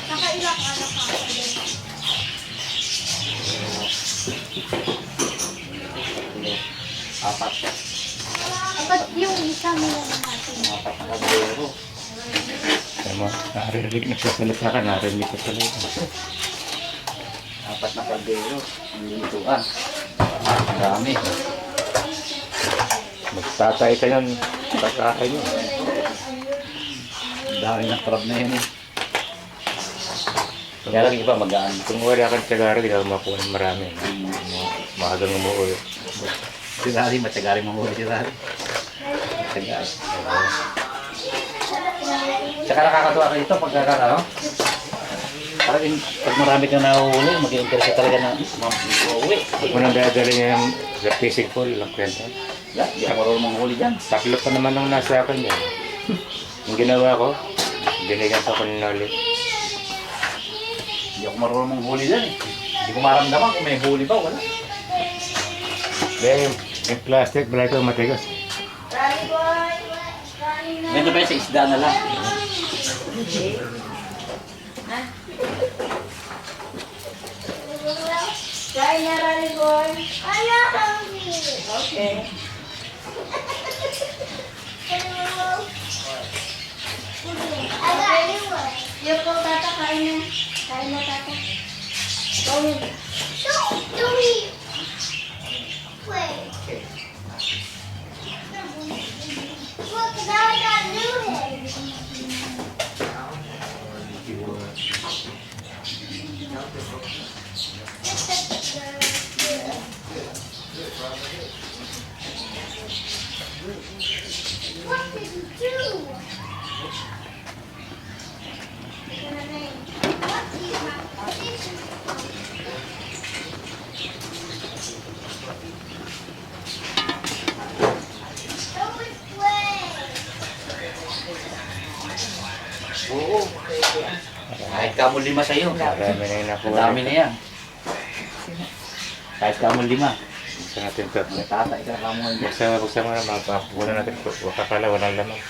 Nakailang anak ka. Apat. Dapat yung isa nila natin. Apat na kaldero. Alam mo, narinig, nagsasalita ka, narinig ka talaga. Apat na kaldero. Ang lutuan. Ang dami. Magtatay ka yun, pagkain yun. Ang dami ng crab na yun eh. Kaya lang iba magaan. Kung wala kang tsagara, hindi ka makuha ng marami. Maagang umuwi. Si Rari, matyagali mamuli si Rari. Matyagali. Tsaka nakakatuwa ka dito pagkakano. Parang pag marami kang nahuhuli, mag-i-interest ka talaga na uuwi. Pag mo nang dadali niya yung sa fishing pool, lang kwenta. Yeah, di ako marunong manghuli dyan. Tatlo pa naman ang nasa akin yan. Yung ginawa ko, binigyan sa akin na ulit. Di ako marunong manghuli dyan eh. Hindi ko maramdaman kung may huli ba, wala. Dahil yung plastic, balay ko matigas. Ganito ba yun sa isda na lang? Kain na, Rally Boy. Okay. Yung po, tata, kain na. Kain na, tata. Kain. What did you do? What is my position? Oo. Kahit kamo lima sa'yo. Marami na yung Ang nakuha. dami na yan. Kahit kamo lima. Buksan natin ito. May tatay ka kamo yun. Buksan mo na, makakuha natin. Wakakala, walang laman.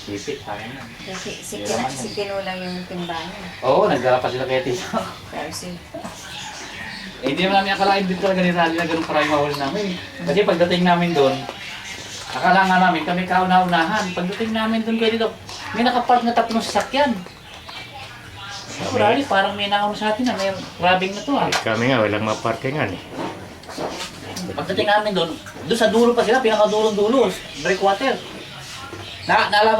Sipit, tayo na. Si Kinulang yung timbangan. Oo, nagdala pa sila kaya tito. Kasi, Hindi naman namin akalain din talaga ni Rally na ganun karami mahuli namin. Kasi pagdating namin doon, akala nga namin kami kauna-unahan. Pagdating namin doon kayo dito, may nakapark na 3 sasakyan. So, Rally, parang may nauna sa atin na may grabbing na to ah. Kami nga, walang maparkingan eh. Pagdating namin doon sa dulo pa sila, pinakadulo-dulo, breakwater. Naalala